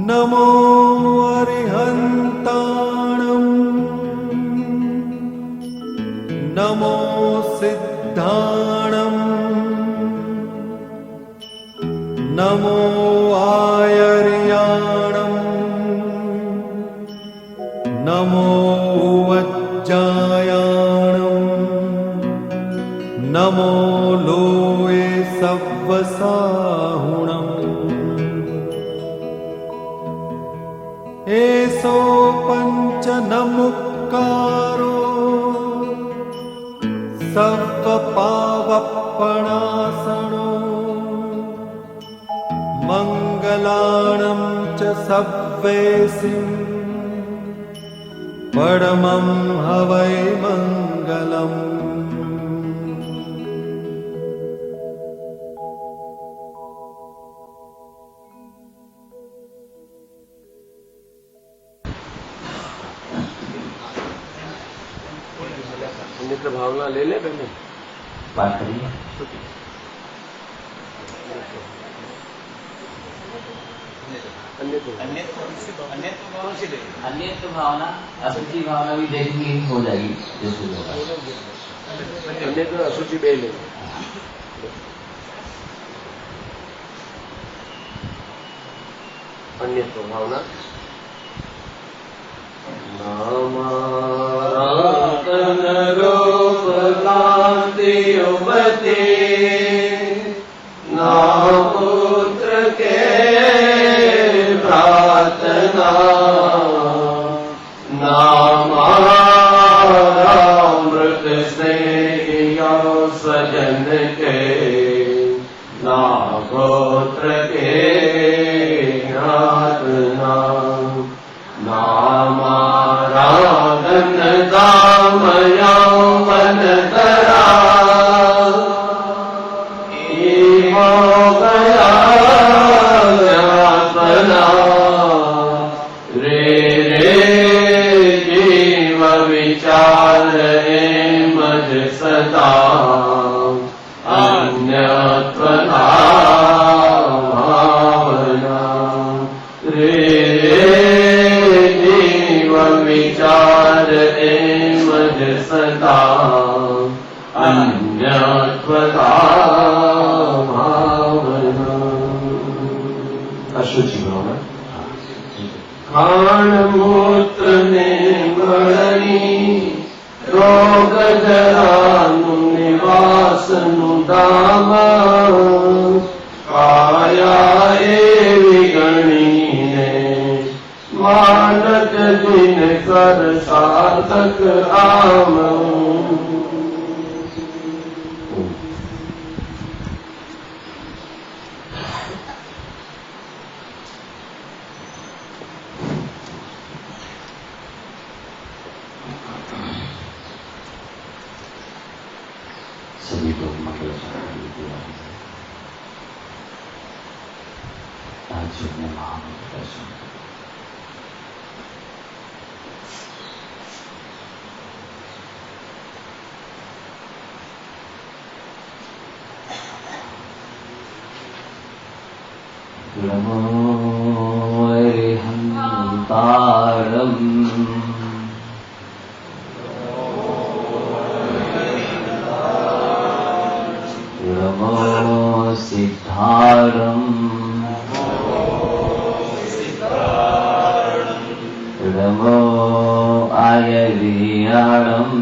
नमो अरिहन्ताणम् नमो सिद्धाणम् नमो आयर्याणम् नमो वज्जायाणम् नमो लोये सव्वसाहुणम् एसो पञ्चनमुक्कारो सव्वपावप्पणासनो मङ्गलाणं च सव्वेसिं परमं हवै मङ्गलम्। नित्य भावना ले ले पहले बात करिए। अन्य भावना अशुचि भावना भी देखेंगे हो जाएगी जो शुरू होगा। अन्य तो अशुचि बे ले अन्य तो भावना नामाराधन रूप कांति युवती ना पुत्र के प्रार्थना नामामृत स्नेह स्वजन के ना गोत्र के नाथना नामाराधन दामया मन धरा हो गया ज्ञापना रे रे जीव विचार मज सदा अन्यत्वना भावना रे विचार मज सदा अन्यत्वता भावना। अशुचि भावना खान मूत्र ने मरणी रोग जरानु निवासनु दाम काया एवि गणी मानक दिन कर सार्थक आम सभी लोग मंगल आज में महामंत्र सुन नमो अरिहन्तारम् नमो सिद्धारम् नमो आयर्याणम्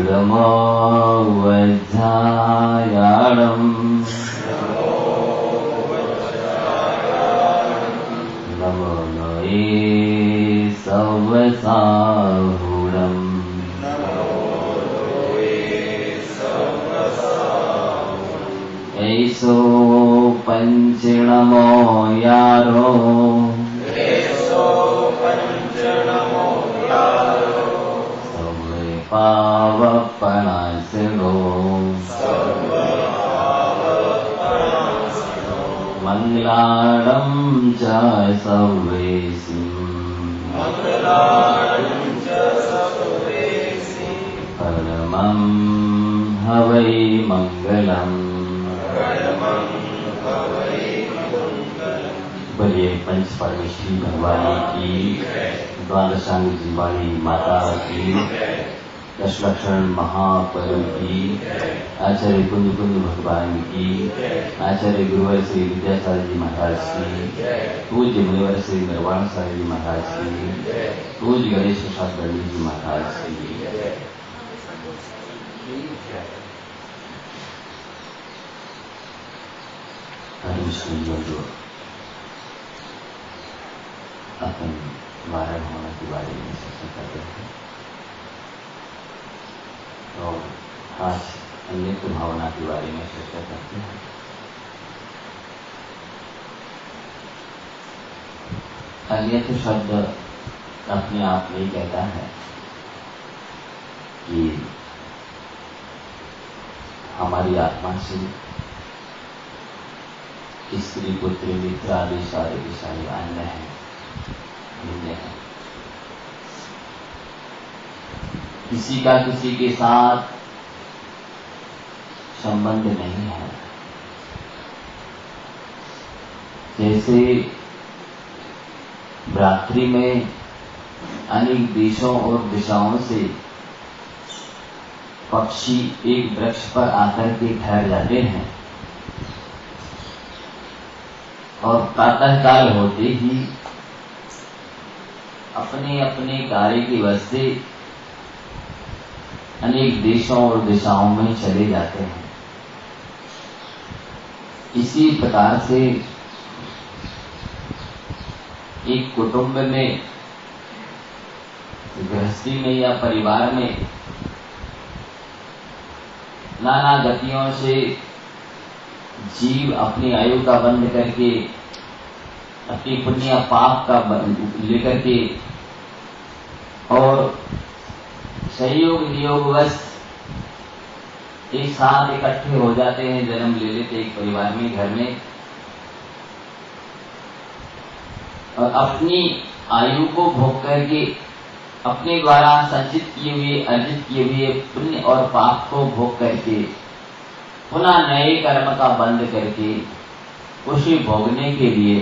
नमो वज्जायाणम् नमो लोये सव्वसाहुणम् ऐसो पंचनमो यारो पावपणासनो मंगलाणं च सव्वेसिं परमं हवै मंगलम्। बोलिए पंच परमेश्वरी भगवानी की, द्वादशांग जीवानी माता की, दशलक्षण महापर्व की, आचार्य कुंज कुंज भगवान की, आचार्य गुरुवर श्री विद्यासागर जी महाराज की, पूज्य मुनिवर श्री निर्वाण सागर जी महाराज की, पूज्य गणेश प्रसाद पंडित जी महाराज की। अपन वारण होने के बारे में चर्चा करते हैं और आज अन्यत्र भावना के बारे में चर्चा करते हैं। अन्यत्र शब्द अपने आप में कहता है कि हमारी आत्मा से स्त्री पुत्र मित्र आदि सारे विषय अन्य है, भिन्न है। किसी का किसी के साथ संबंध नहीं है। जैसे रात्रि में अनेक देशों और दिशाओं से पक्षी एक वृक्ष पर आकर के ठहर जाते हैं और प्रातःकाल होते ही अपने अपने कार्य की वजह से अनेक देशों और दिशाओं में चले जाते हैं। इसी प्रकार से एक कुटुंब में, गृहस्थी में या परिवार में नाना गतियों से जीव अपनी आयु का बंध करके, अपनी पुण्य पाप का लेकर के और सहयोग नियोगवश एक साथ इकट्ठे हो जाते हैं, जन्म ले लेते एक परिवार में, घर में, और अपनी आयु को भोग करके अपने द्वारा संचित किए हुए, अर्जित किए हुए पुण्य और पाप को भोग करके पुनः नए कर्म का बंध करके उसे भोगने के लिए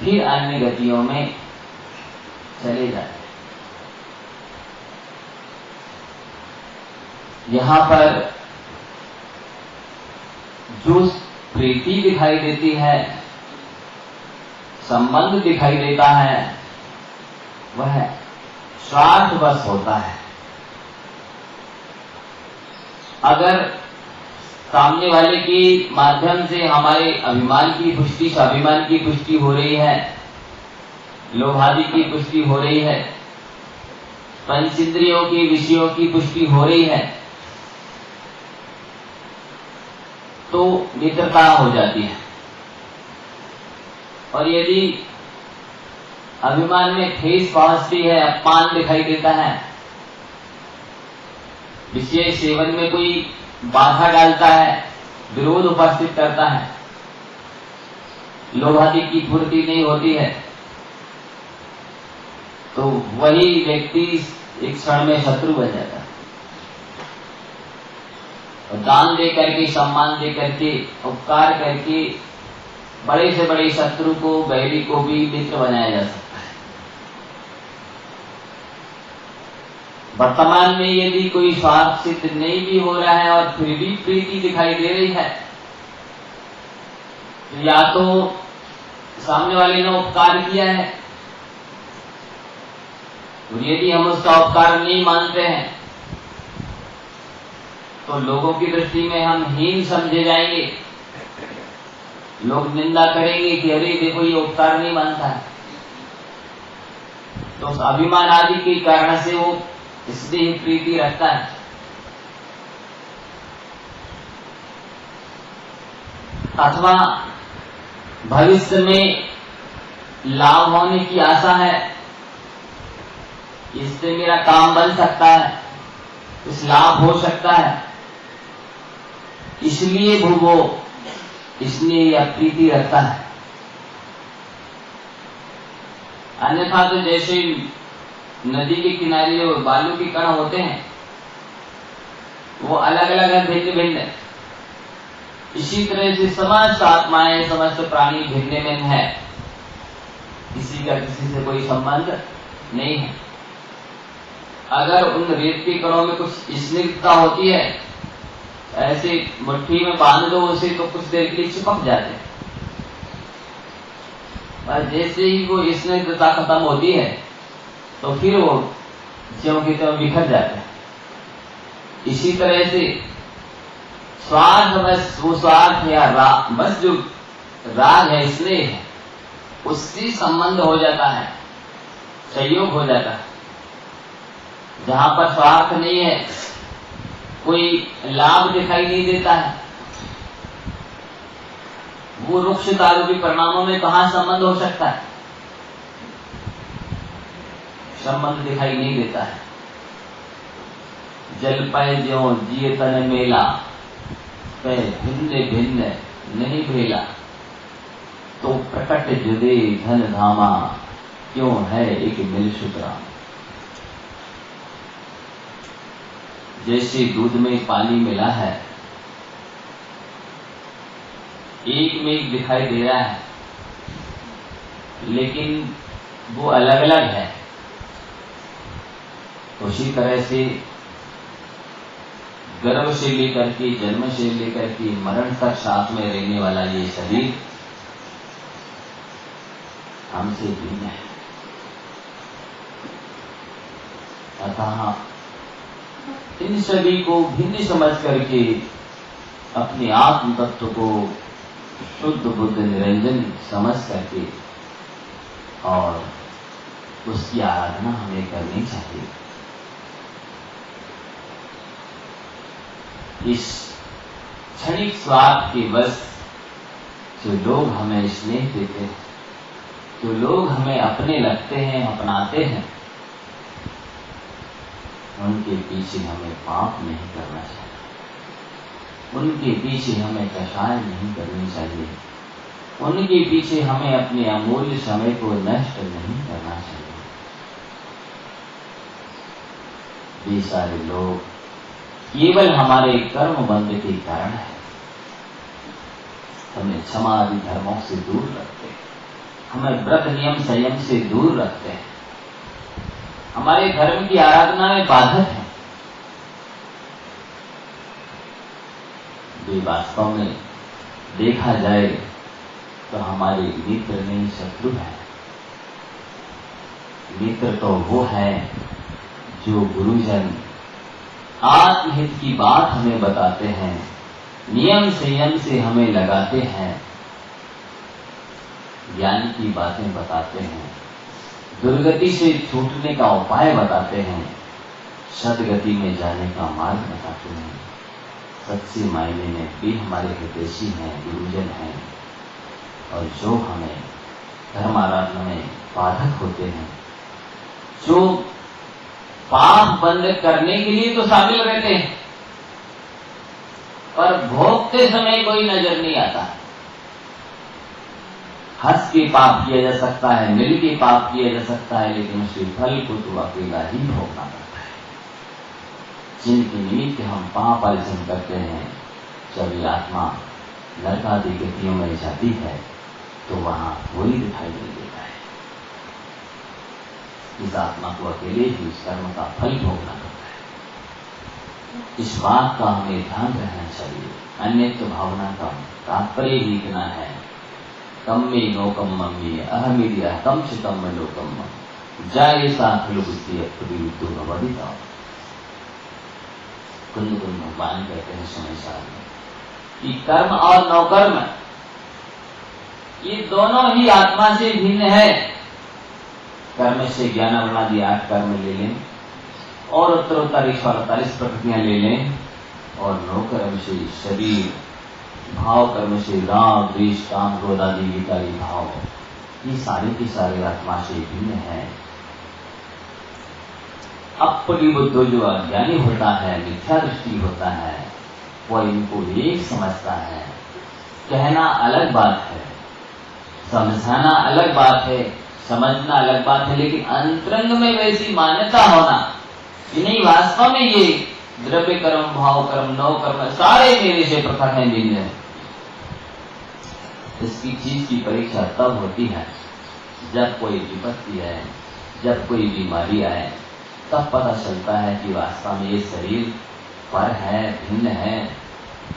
फिर अन्य गतियों में चले जाते। यहाँ पर जो प्रीति दिखाई देती है, संबंध दिखाई देता है, वह स्वार्थवश होता है। अगर सामने वाले के माध्यम से हमारे अभिमान की पुष्टि, स्वाभिमान की पुष्टि हो रही है, लोभादि की पुष्टि हो रही है, पंचेंद्रियों के विषयों की पुष्टि हो रही है, तो मित्रता हो जाती है। और यदि अभिमान में ठेस पहुंचती है, अपमान दिखाई देता है, विषय सेवन में कोई बाधा डालता है, विरोध उपस्थित करता है, लोभादि की पूर्ति नहीं होती है, तो वही व्यक्ति एक क्षण में शत्रु बन जाता है। और दान दे करके, सम्मान दे करके, उपकार करके बड़े से बड़े शत्रु को, बैरी को भी मित्र बनाया जा सकता है। वर्तमान में यदि कोई स्वार्थ सिद्ध नहीं भी हो रहा है और फिर भी प्रीति दिखाई दे रही है, तो या तो सामने वाले ने उपकार किया है, और यदि हम उसका उपकार नहीं मानते हैं तो लोगों की दृष्टि में हम हीन समझे जाएंगे। लोग निंदा करेंगे कि अरे देखो ये उपकार नहीं मानता है। तो उस अभिमान आदि के कारण से वो इसलिए प्रीति रखता है। अथवा भविष्य में लाभ होने की आशा है, इससे मेरा काम बन सकता है, इस लाभ हो सकता है, इसलिए वो इसलिए यह प्रीति रखता है। अन्यथा तो जैसे नदी के किनारे जो बालू के कण होते हैं वो अलग अलग है, भिन्न भिन्न, इसी तरह से समस्त आत्माएं, समस्त प्राणी भिन्न भिन्न है, किसी का किसी से कोई संबंध नहीं है। अगर उन रेत के कणों में कुछ स्निग्धता होती है, ऐसे मुट्ठी में बांध दो उसे तो कुछ देर के लिए चिपक जाते हैं, पर जैसे ही वो स्निग्धता खत्म होती है तो फिर वो ज्यों की त्यों बिखर जाते हैं। इसी तरह से स्वार्थ बस, वो स्वार्थ या बस जो राग है, स्नेह है, उससे संबंध हो जाता है, संयोग हो जाता है। जहां पर स्वार्थ नहीं है, कोई लाभ दिखाई नहीं देता है, वो रुक्षता रूपी परिणामों में कहां संबंध हो सकता है? संबंध दिखाई नहीं देता है। जल पै ज्यों जिय तन मेला, पै भिन्न भिन्न नहीं भेला, तो प्रकट जुदे धन धामा, क्यों है एक मिल सुतरा। जैसे दूध में पानी मिला है, एक में एक दिखाई दे रहा है, लेकिन वो अलग अलग है। उसी तरह से गर्भ से लेकर के, जन्म से लेकर के मरण तक साथ में रहने वाला ये शरीर हमसे भिन्न है। अतः इन सभी को भिन्न समझ करके अपने आत्म तत्व को शुद्ध बुद्ध निरंजन समझ करके और उसकी आराधना हमें करनी चाहिए। इस क्षणिक स्वार्थ के वश जो लोग हमें स्नेह देते हैं, जो लोग हमें अपने लगते हैं, अपनाते हैं, उनके पीछे हमें पाप नहीं करना चाहिए, उनके पीछे हमें कषाय नहीं करनी चाहिए, उनके पीछे हमें अपने अमूल्य समय को नष्ट नहीं करना चाहिए। ये सारे लोग केवल हमारे कर्म बंध के कारण है, हमें क्षमा आदि धर्मों से दूर रखते हैं, हमें व्रत नियम संयम से दूर रखते हैं, हमारे धर्म की आराधना में बाधक है। ये वास्तव में देखा जाए तो हमारे मित्र नहीं शत्रु है। मित्र तो वो है जो गुरुजन आत्महित की बात हमें बताते हैं, नियम संयम से हमें लगाते हैं, ज्ञान की बातें बताते हैं, दुर्गति से छूटने का उपाय बताते हैं, सदगति में जाने का मार्ग बताते हैं। सच्चे मायने में भी हमारे हितैषी हैं, गुरुजन हैं, और जो हमें धर्म आराधना में बाधक होते हैं, जो पाप बंद करने के लिए तो शामिल रहते हैं, पर भोगते समय कोई नजर नहीं आता। हंस के पाप किया जा सकता है, मिल के पाप किया जा सकता है, लेकिन उसके फल को तो अकेला ही भोगना पड़ता है। जिनके निमित्त हम पाप अर्जन करते हैं, जब ये आत्मा नरक आदि गतियों में जाती है तो वहां कोई दिखाई नहीं देता है। इस आत्मा को अकेले ही इस कर्म का फल भोगना पड़ता है। इस बात का हमें ध्यान रखना चाहिए। अन्यत्व भावना का तात्पर्य ही इतना है, कम में नोकम मम्मी अहमिया कम से कम में लोकम जाए साखलु बुद्धि अप्रविरुद्धो भवदिता। कुंद भगवान कहते हैं समय साल में कि कर्म और नौकर्म ये दोनों ही आत्मा से भिन्न है। कर्म से ज्ञानावरणादि 8 कर्म ले लें और उत्तरोत्तर 48 प्रकृतियां ले लें, और नौकर्म से शरीर, भाव कर्म से राग द्वेष काम क्रोध आदि विकारी भाव, ये सारे के सारे आत्मा से भिन्न है। अपरिबुद्ध जो अज्ञानी होता है, मिथ्या दृष्टि होता है, वह इनको एक समझता है। कहना अलग बात है, समझाना अलग बात है, समझना अलग बात है, लेकिन अंतरंग में वैसी मान्यता होना कि नहीं, वास्तव में ये द्रव्य कर्म, भाव कर्म, नौ कर्म सारे मेरे से प्रकट है, भिन्न है, इसकी चीज की परीक्षा तब होती है जब कोई विपत्ति आए, जब कोई बीमारी आए, तब पता चलता है कि वास्तव में ये शरीर पर है, भिन्न है,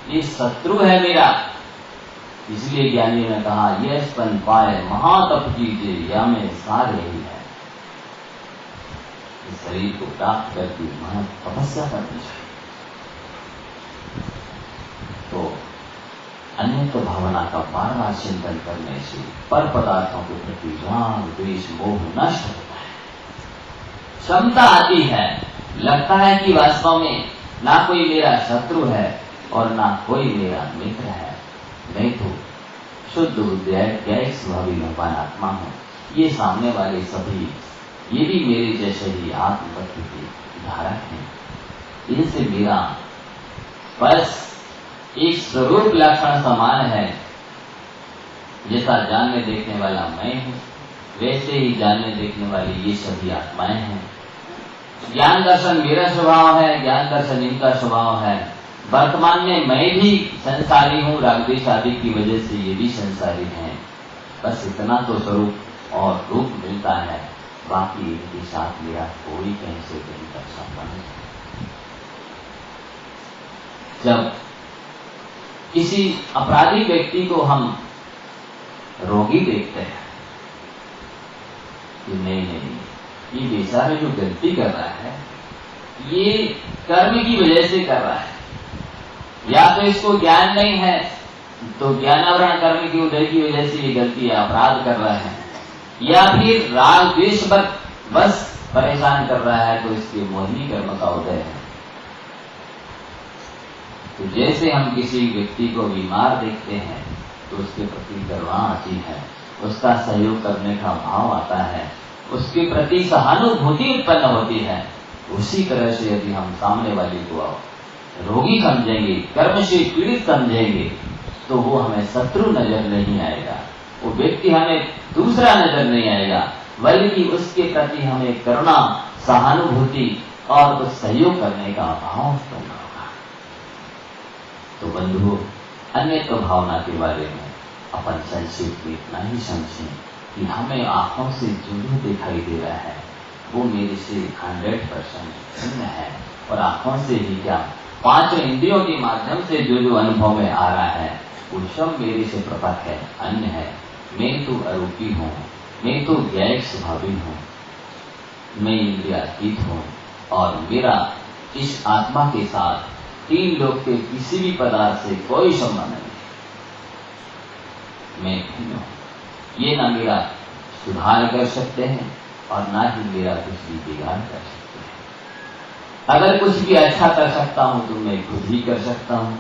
ये शत्रु है मेरा। इसलिए ज्ञानी ने कहा, ये स्तन पाए महातप कीजिए, या में सार यही है। इस शरीर को प्राप्त करके महा तपस्या करनी चाहिए। तो अन्य भावना का बार बार चिंतन करने से पर पदार्थों के प्रति राग द्वेष मोह नष्ट होता है, क्षमता आती है। लगता है कि वास्तव में ना कोई मेरा शत्रु है और ना कोई मेरा मित्र है, मैं तो शुद्ध बुद्धिक स्वभावी भगवान आत्मा हूं। ये सामने वाले सभी ये भी मेरे जैसे ही आत्मतत्व के धारक हैं। इनसे मेरा बस एक स्वरूप लक्षण समान है। जैसा जानने देखने वाला मैं हूं, वैसे ही जानने देखने वाली ये सभी आत्माएं हैं। ज्ञान दर्शन मेरा स्वभाव है, ज्ञान दर्शन इनका स्वभाव है। वर्तमान में मैं भी संसारी हूँ, रागद्वेष आदि की वजह से ये भी संसारी हैं। बस इतना तो स्वरूप और रूप मिलता है, बाकी इनके साथ मेरा कोई कहीं से कहीं तक संबंध नहीं। जब किसी अपराधी व्यक्ति को हम रोगी देखते हैं कि नहीं, ये बेचारा जो गलती कर रहा है ये कर्म की वजह से कर रहा है, या तो इसको ज्ञान नहीं है तो ज्ञानावरण कर्म की उदय की वजह से ये गलती है, अपराध कर रहा है, या फिर राग द्वेष बस परेशान कर रहा है तो इसके मोहिनी कर्म का उदय है। तो जैसे हम किसी व्यक्ति को बीमार देखते हैं तो उसके प्रति करुणा आती है, उसका सहयोग करने का भाव आता है, उसके प्रति सहानुभूति उत्पन्न होती है। उसी तरह से यदि हम सामने वाले को रोगी समझेंगे, कर्म से पीड़ित समझेंगे, तो वो हमें शत्रु नजर नहीं आएगा, वो व्यक्ति हमें दूसरा नजर नहीं आएगा, बल्कि उसके प्रति हमें करुणा, सहानुभूति और कुछ सहयोग करने का भाव उत्पन्न होगा। तो बंधुओं, अन्यत्व भावना के बारे में अपन संक्षेप में इतना ही समझें कि हमें आंखों से जो जो दिखाई दे रहा है वो मेरे से 100% भिन्न है, और आंखों से ही क्या, 5 इंद्रियों के माध्यम से जो जो अनुभव में आ रहा है वो सब मेरे से पृथक है, अन्य है। मैं तो अरूपी हूँ, मैं तो ज्ञायक स्वभावी हूँ, मैं इंद्रियातीत हूँ, और मेरा इस आत्मा के साथ 3 लोक के किसी भी पदार्थ से कोई संबंध नहीं। मैं भिन्न हूँ, ये ना मेरा सुधार कर सकते हैं और ना ही मेरा कुछ भी बिगाड़ कर सकते हैं। अगर कुछ भी अच्छा कर सकता हूँ तो मैं खुद ही कर सकता हूँ,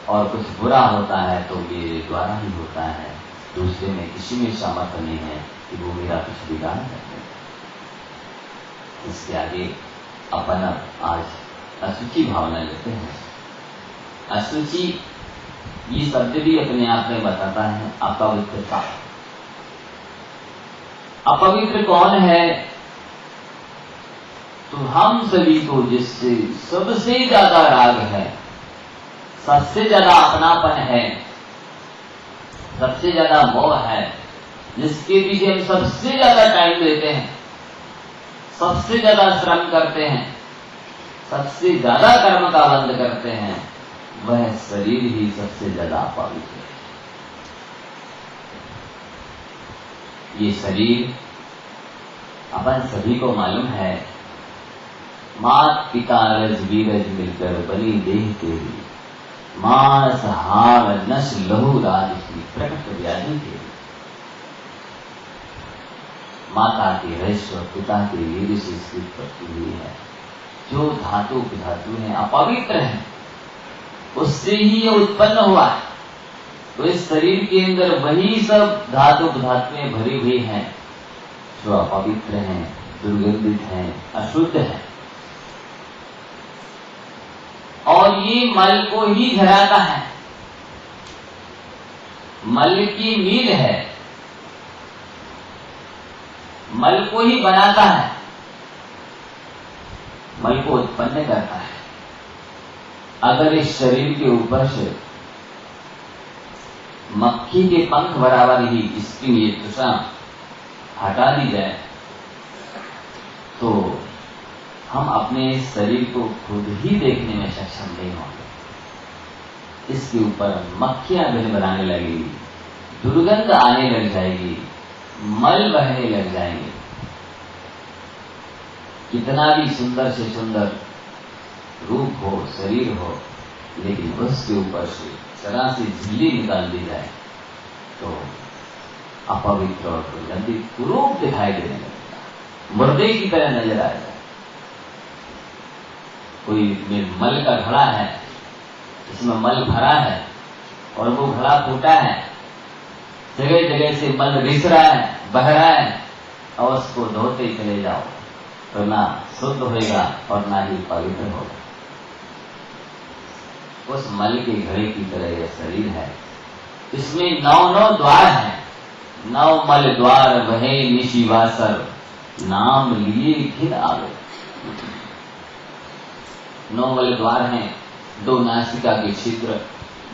और कुछ बुरा होता है तो मेरे द्वारा ही होता है, दूसरे में किसी में सामर्थ्य नहीं है कि वो मेरा कुछ बिगाड़ सकते। इसके आगे अपन आज अशुचि भावना लेते हैं। अशुचि ये शब्द भी अपने आप में बताता है अपवित्रता। अपवित्र कौन है? तो हम सभी को जिससे सबसे ज्यादा राग है, सबसे ज्यादा अपनापन है, सबसे ज्यादा मोह है, जिसके पीछे हम सबसे ज्यादा टाइम देते हैं, सबसे ज्यादा श्रम करते हैं, सबसे ज्यादा कर्म का बंद करते हैं, वह शरीर ही सबसे ज्यादा अपवित्र है। ये शरीर अपन सभी को मालूम है, मात पिता रज बीरज मिलकर बनी देह तेरी, मांस हार नश लहू राज की प्रकट व्याधि तेरी। माता के रज और पिता के वीर से उत्पत्ति हुई है। जो धातु हैं अपवित्र हैं, उससे ही ये उत्पन्न हुआ है। तो इस शरीर के अंदर वही सब धातुएं भरी हुई हैं जो अपवित्र हैं, दुर्गंधित हैं, अशुद्ध हैं, और ये मल को ही झराता है। मल की मील है, मल को ही बनाता है, मल को उत्पन्न करता है। अगर इस शरीर के ऊपर से मक्खी के पंख बराबर ही इसकी ये त्वचा हटा दी जाए तो हम अपने शरीर को खुद ही देखने में सक्षम नहीं होंगे। इसके ऊपर मक्खियां बनाने लगेगी, दुर्गंध आने लग जाएगी, मल बहने लग जाएंगे। कितना भी सुंदर से सुंदर रूप हो, शरीर हो, लेकिन उसके ऊपर से जरा सी झिल्ली निकाल दी जाए तो अपवित्र और दुर्गंधित कुरूप दिखाई देने लगेगा, मुर्दे की तरह नजर आएगा। कोई मल का घड़ा है, इसमें मल भरा है और वो घड़ा फूटा है, जगह जगह से मल रिस रहा है, बह रहा है, और उसको धोते चले जाओ तो ना शुद्ध होगा और ना ही पवित्र होगा। उस मल के घड़े की तरह यह शरीर है। इसमें 9 द्वार हैं, 9 मल द्वार वहे निशिवासर, नाम लिए फिर आवे। 9 मल द्वार हैं, 2 नासिका के छिद्र,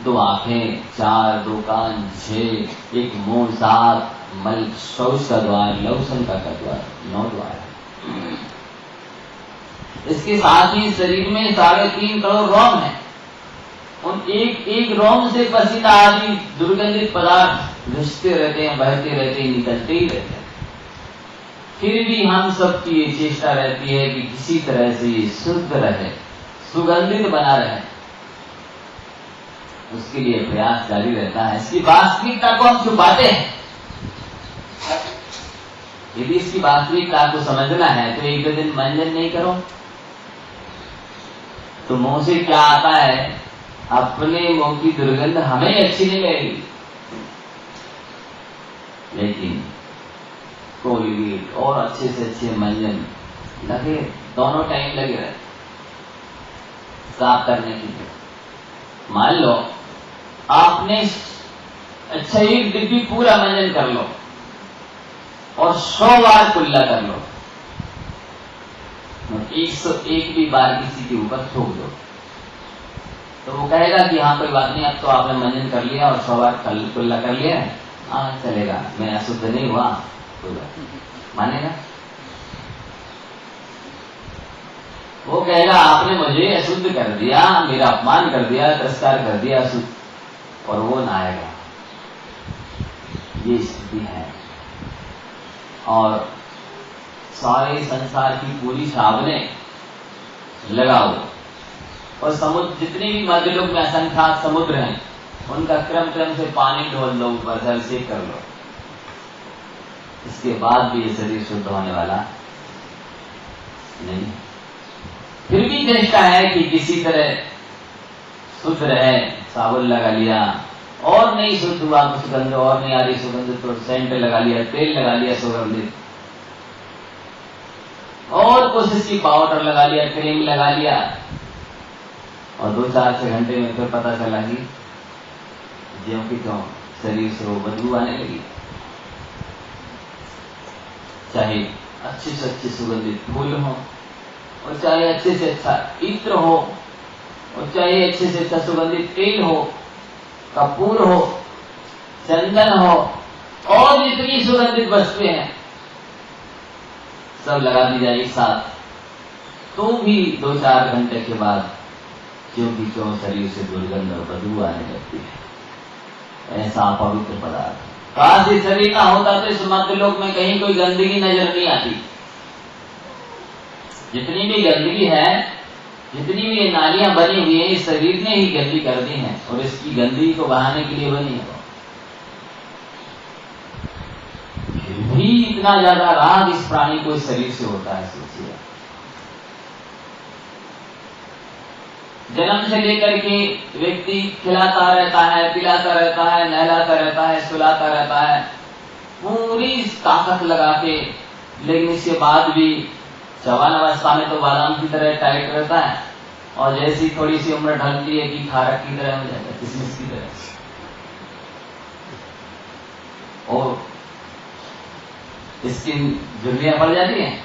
2 आंखें, 4, 2 कान, 6, 1 मुंह, 7 मल, शौच का द्वार, लवसन का द्वार, 9 द्वार है। इसके साथ ही शरीर में 3.5 करोड़ रोम है। उन एक एक रोम से पसीना आदि दुर्गंधित पदार्थ घुसते रहते हैं, बहते रहते हैं, निकलते ही रहते हैं। फिर भी हम सबकी ये चेष्टा रहती है कि किसी तरह से ये शुद्ध रहे, सुगंधित बना रहे, उसके लिए प्रयास जारी रहता है। इसकी वास्तविकता को हम छुपाते हैं। यदि इसकी वास्तविकता को समझना है तो एक दिन मंजन नहीं करो तो मुंह से क्या आता है, अपने मुंह की दुर्गंध हमें अच्छी नहीं लगेगी, लेकिन कोलगेट और अच्छे से अच्छे मंजन लगे, दोनों टाइम लगे रहे साफ करने के लिए। मान लो आपने अच्छा एक डिब्बी पूरा मंजन कर लो और 100 बार कुल्ला कर लो, 101 भी बार किसी के ऊपर थूक दो तो वो कहेगा कि हाँ कोई बात नहीं, अब तो आपने मंजन कर लिया और 100 बार कुल्ला कर लिया, हाँ चलेगा, मैं अशुद्ध नहीं हुआ, कोई बात नहीं, मानेगा? वो कहेगा आपने मुझे अशुद्ध कर दिया, मेरा अपमान कर दिया, तिरस्कार कर दिया, अशुद्ध, और वो ना आएगा। ये स्थिति है। और सारे संसार की पूरी साबुनें लगाओ और समुद्र, जितने भी मध्यलोक में असंख्यात समुद्र हैं, उनका क्रम क्रम से पानी ढोल लो, ऊपर जल से कर लो, इसके बाद भी ये शरीर शुद्ध होने वाला नहीं। फिर भी चेष्टा है कि किसी तरह शुद्ध रहे, साबुन लगा लिया और नहीं शुद्ध हुआ तो सुगंध और नहीं आ रही सुगंध तो सेंट लगा लिया, तेल लगा लिया सुगंधित, और कोशिश की पाउडर लगा लिया, क्रीम लगा लिया, और 2-4 घंटे में फिर पता चला कि ज्यों की त्यों शरीर से वो बदबू आने लगी। चाहे अच्छे से अच्छे सुगंधित फूल हो और चाहे अच्छे से अच्छा इत्र हो और चाहे अच्छे से अच्छा सुगंधित तेल हो, कपूर हो, चंदन हो और जितनी सुगंधित वस्तुएं हैं सब लगा दी जाए एक साथ, तो भी 2-4 घंटे के बाद क्योंकि क्यों शरीर से दुर्गंध और बदबू आने लगती है। ऐसा पवित्र पदार्थ काश ये शरीर ना होता तो इस मध्यलोक में कहीं कोई गंदगी नजर नहीं आती। जितनी भी गंदगी है, जितनी भी ये नालियां बनी हुई है, इस शरीर ने ही गंदी कर दी है और इसकी गंदगी को बहाने के लिए बनी है। फिर भी इतना ज्यादा राग इस प्राणी को इस शरीर से होता है। सोचिए, जन्म से लेकर के व्यक्ति खिलाता रहता है, पिलाता रहता है, नहलाता रहता है, सुलाता रहता है, पूरी ताकत लगा के, लेकिन इसके बाद भी जवान अवस्था में तो बादाम की तरह टाइट रहता है और जैसी थोड़ी सी उम्र ढलती है कि खारक की तरह हो जाता है, किसमिस की तरह, और इसकी झुर्रियां पड़ जाती हैं,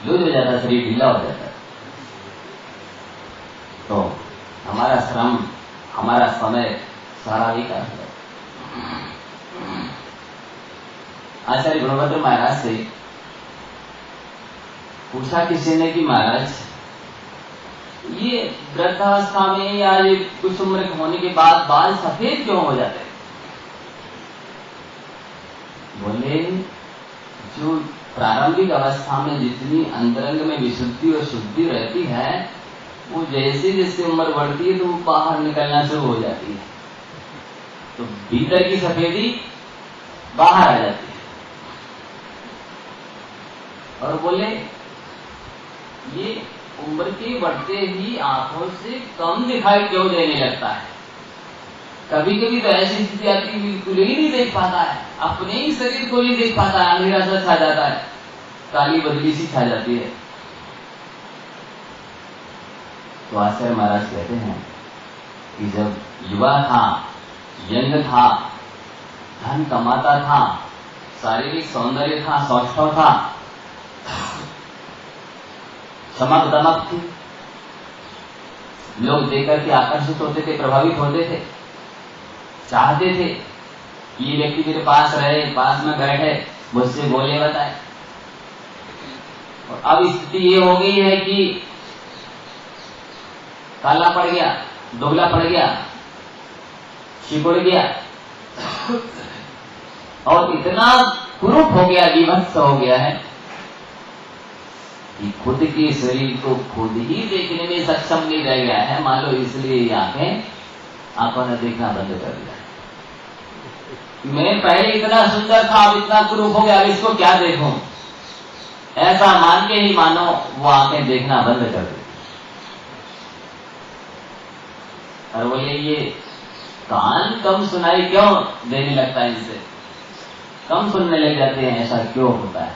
लूज हो जाता है, शरीर ढीला हो जाता है। तो हमारा श्रम, हमारा समय सारा बेकार है। आचार्य गुणभद्र महाराज से पूछा किसी ने कि महाराज, ये वृद्धावस्था में या ये कुछ उम्र होने के बाद बाल सफेद क्यों हो जाते हैं? बोले, जो प्रारंभिक अवस्था में जितनी अंतरंग में विशुद्धि और शुद्धि रहती है, वो जैसे जैसे उम्र बढ़ती है तो वो बाहर निकलना शुरू हो जाती है, तो भीतर की सफेदी बाहर आ जाती है। और बोले, ये उम्र के बढ़ते ही आंखों से कम दिखाई क्यों देने लगता है? कभी कभी तो ऐसी स्थिति आती है बिल्कुल ही नहीं देख पाता है, अपने ही शरीर को नहीं देख पाता है, अंधेरा सा छा जाता है, काली बदली सी छा जाती है। तो आचार्य महाराज कहते हैं कि जब युवा था, यंग था, धन कमाता था, शारीरिक सौंदर्य था, सौष्ठव था, चमक दमक थी, लोग देखकर के आकर्षित होते थे, प्रभावित होते थे, चाहते थे कि ये व्यक्ति मेरे पास रहे, पास में बैठे, मुझसे बोले बताए। और अब स्थिति ये हो गई है कि काला पड़ गया, दुबला पड़ गया, सिकुड़ गया और इतना कुरूप हो गया, विभत्स हो गया है कि खुद के शरीर को खुद ही देखने में सक्षम नहीं रह गया है। मान लो इसलिए ये आंखों ने देखना बंद कर दिया। मैं पहले इतना सुंदर था, अब इतना कुरूप हो गया, अब इसको क्या देखूं? ऐसा मान के ही मानो वो आंखें देखना बंद कर दी। और बोले, ये कान कम सुनाई क्यों देने लगता है, इनसे कम सुनने लग जाते हैं, ऐसा क्यों होता है?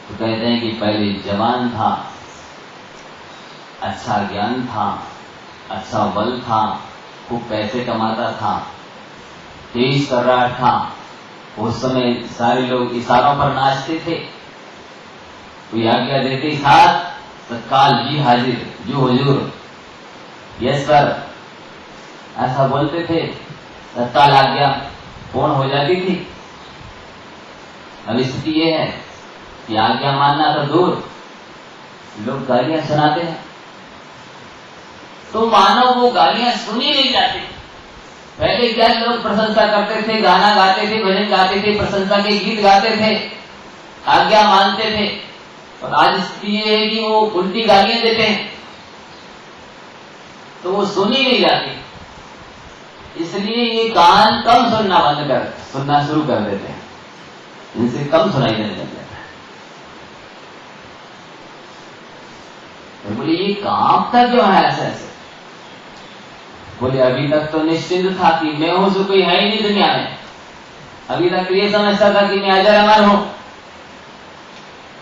तो कहते हैं कि पहले जवान था, अच्छा ज्ञान था, अच्छा बल था, खूब पैसे कमाता था, तेज तर्रार था, उस समय सारे लोग इशारों पर नाचते थे, कोई आज्ञा देते साथ तत्काल जी हाजिर, जो हुजूर, यस सर, ऐसा बोलते थे, तत्काल आज्ञा पूर्ण हो जाती थी। अब स्थिति ये है कि आज्ञा मानना तो दूर, लोग गालियां सुनाते हैं, तो मानो वो गालियां सुनी नहीं जाती। पहले क्या लोग प्रशंसा करते थे, गाना गाते थे, भजन गाते थे, प्रशंसा के गीत गाते थे, आज्ञा मानते थे, और आज स्थिति ये है कि वो उल्टी गालियां देते हैं, तो वो सुनी नहीं जाती। इसलिए ये कान कम सुनना शुरू कर देते हैं, इनसे कम सुनाई देने लग जाता है। तो बोले, ये कांपता क्यों है ऐसे? बोले, अभी तक तो निश्चिंत था कि मैं हूं, जो कोई है ही नहीं दुनिया में। अभी तक ये समझता था कि मैं अजर अमर हूं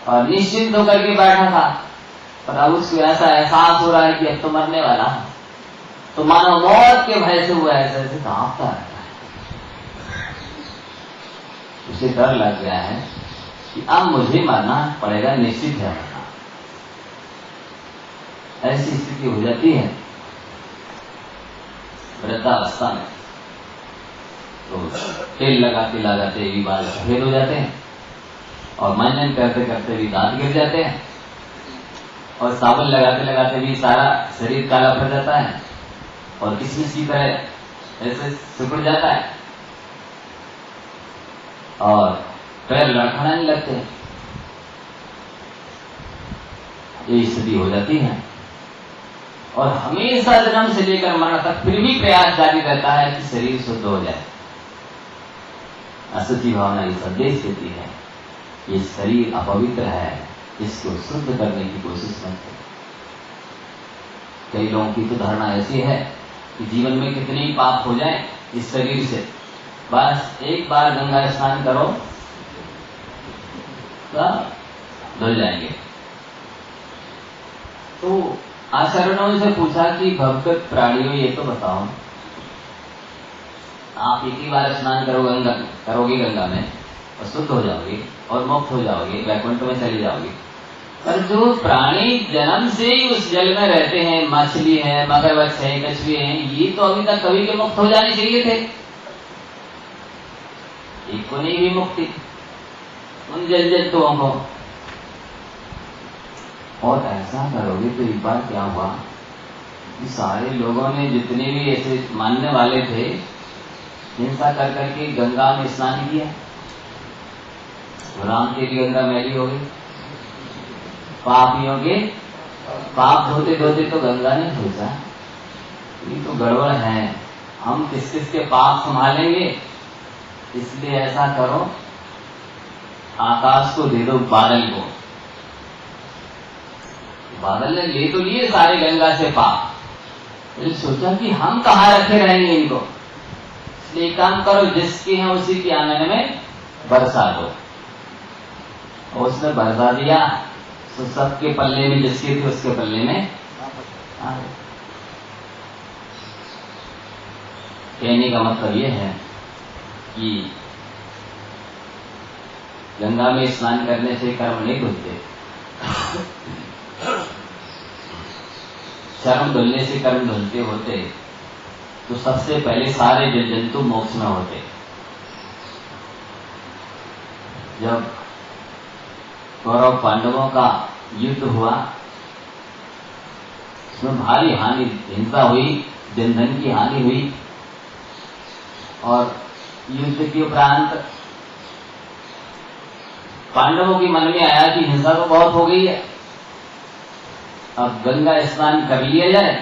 और निश्चिंत होकर के बैठा था, पर अब उसको ऐसा एहसास हो रहा है कि अब तो मरने वाला हूं। तो मानो मौत के भय से हुआ ऐसे कांपता रहता है। उसे डर लग गया है कि अब मुझे मरना पड़ेगा, निश्चित है मरना। ऐसी स्थिति हो जाती है वृद्धावस्था में। तो तेल लगाते लगाते भी बाल सफेद हो जाते हैं, और मंजन करते करते भी दांत गिर जाते हैं, और साबुन लगाते लगाते भी सारा शरीर काला पड़ जाता है, और किसमिस की तरह ऐसे सिकुड़ जाता है, और पैर लड़खड़ाने लगते हैं। ये स्थिति हो जाती है, और हमेशा जन्म से लेकर मरण तक फिर भी प्रयास जारी रहता है कि शरीर शुद्ध हो जाए। असुचि भावना ये संदेश देती है, ये शरीर अपवित्र है, इसको शुद्ध करने की कोशिश मत करो। कई लोगों की तो धारणा ऐसी है कि जीवन में कितने ही पाप हो जाए इस शरीर से, बस एक बार गंगा स्नान करो तो धुल जाएंगे। तो आचार्यों ने पूछा कि भगवत प्राणियों, ये तो बताओ, आप एक ही बार स्नान करोगे गंगा में और शुद्ध हो जाओगे और मुक्त हो जाओगे, वैकुंठ में चले जाओगे, पर जो प्राणी जन्म से ही उस जल में रहते हैं, मछली है, मगरमच्छ है, कछुए हैं, ये तो अभी तक कभी के मुक्त हो जाने चाहिए थे। एक को नहीं भी मुक्ति उन जल जंतुओं को। और ऐसा करोगे तो एक बार क्या हुआ कि सारे लोगों ने, जितने भी ऐसे मानने वाले थे, हिंसा कर करके गंगा में स्नान किया। राम के लिए गंगा मैली हो गई। पापियों के पाप धोते धोते तो गंगा ने सोचा ये तो गड़बड़ है, हम किस किस के पाप संभालेंगे, इसलिए ऐसा करो आकाश को दे दो बादल को। बादल ने ले तो लिए सारे गंगा से पाप, फिर सोचा कि हम कहाँ रखे रहेंगे इनको, इसलिए काम करो जिसके हैं उसी के आंगन में बरसा दो। और उसने बरसा दिया तो सबके पल्ले में, जिसके थे उसके पल्ले में आ गए। कहने का मतलब यह है कि गंगा में स्नान करने से कर्म नहीं धुलते, शर्म धुलने से कर्म धुलते होते तो सबसे पहले सारे जल जंतु मोक्ष में होते। जब कौरव पांडवों का युद्ध हुआ, उसमें भारी हानि, हिंसा हुई, जन धन की हानि हुई, और युद्ध के उपरांत पांडवों के मन में आया कि हिंसा तो बहुत हो गई है, अब गंगा स्नान कर लिया जाए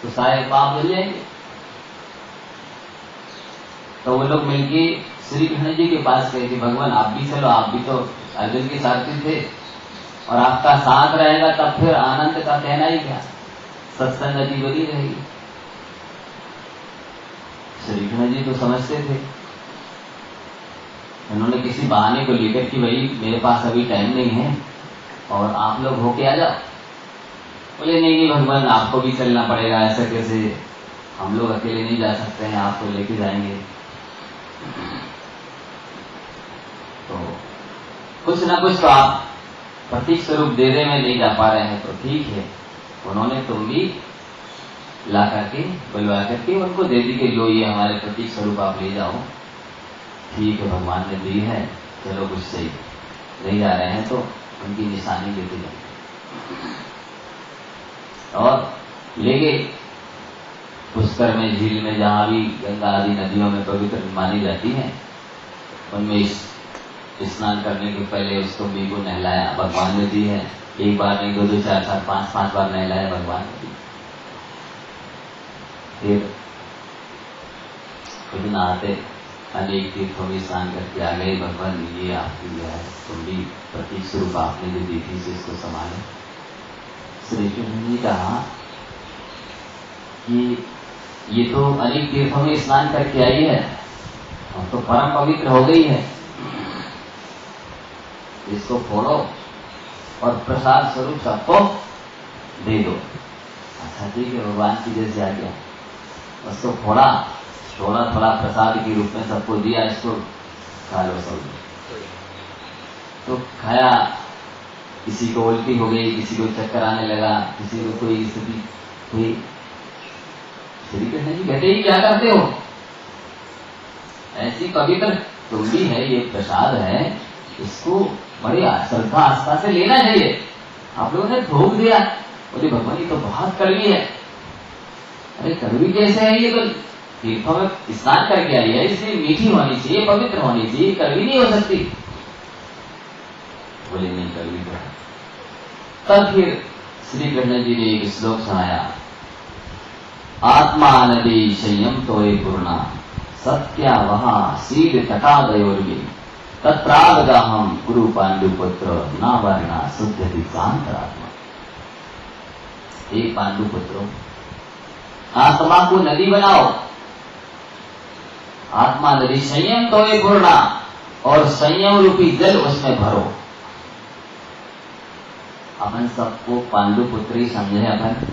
तो सारे पाप धुल जाएंगे। तो वो लोग मिलके श्री कृष्ण जी के पास गए कि भगवान आप भी चलो, आप भी तो अर्जुन के सारथी थे और आपका साथ रहेगा तब फिर आनंद का कहना ही क्या, सत्संगति बनी रहेगी। श्री कृष्ण जी तो समझते थे, उन्होंने किसी बहाने को लेकर कि भाई मेरे पास अभी टाइम नहीं है और आप लोग होके आ जाओ। बोले नहीं भगवान आपको भी चलना पड़ेगा, ऐसा कैसे, हम लोग अकेले नहीं जा सकते हैं, आपको लेके जाएंगे। तो कुछ ना कुछ तो आप प्रतीक स्वरूप दे रहे, में नहीं जा पा रहे हैं तो ठीक है। उन्होंने तुम भी ला करके बुलवा करके उनको दे दी कि लो ये हमारे प्रतीक स्वरूप आप ले जाओ। ठीक है, भगवान ने दी है, चलो कुछ सही नहीं जा रहे हैं तो उनकी निशानी देते जाए। और ले गए पुष्कर में, झील में, जहां भी गंगा आदि नदियों में पवित्र मानी जाती है, उनमें स्नान करने के पहले उसको भी को नहलाया। भगवान ने दी है, एक बार नहीं, दो दो चार चार पांच पांच बार नहलाया भगवान ने दी। फिर खुद नहाते अनेक तीर्थों में स्नान करके आ गए। भगवान ये आपकी जो है, तुम भी प्रतीक स्वरूप आपने जो दी थी इसको संभाले। श्री कृष्ण जी कहा कि ये तो अनेक तीर्थों में स्नान करके आई है, अब तो परम पवित्र हो गई है, इसको फोड़ो और प्रसाद स्वरूप सबको दे दो। अच्छा ठीक है, भगवान की जैसे आ गया, उसको फोड़ा, थोड़ा थोड़ा प्रसाद के रूप में सबको दिया, इसको खा लो सब। तो खाया, किसी को उल्टी हो गई, किसी को चक्कर आने लगा, किसी को कोई स्थिति हुई। श्री कृष्ण जी कहते ही क्या करते हो, ऐसी पवित्र तुम भी है, ये प्रसाद है, इसको बड़ी श्रद्धा आस्था से लेना चाहिए। आप लोगों ने थोक दिया, बोले भगवान ये तो बहुत कड़वी है। अरे कड़वी कैसे है, ये तो तीर्थों में स्नान करके आई है, इसलिए मीठी होनी चाहिए, पवित्र होनी चाहिए, कड़वी नहीं हो सकती। बोले नहीं कड़वी तो है। तब फिर श्री कृष्ण जी ने एक श्लोक सुनाया, आत्मा नदी संयम तोय पूर्णा सत्या वहा सीड तटादयोर्गे तत्रागदाहम गुरु पांडुपुत्र ना वर्णा शुद्धति कांतरात्मा। हे पांडुपुत्रो, आत्मा को नदी बनाओ, आत्मा नदी संयम तोय पूर्णा, और संयम रूपी जल उसमें भरो। अपन सबको पांडुपुत्र ही समझे, अपन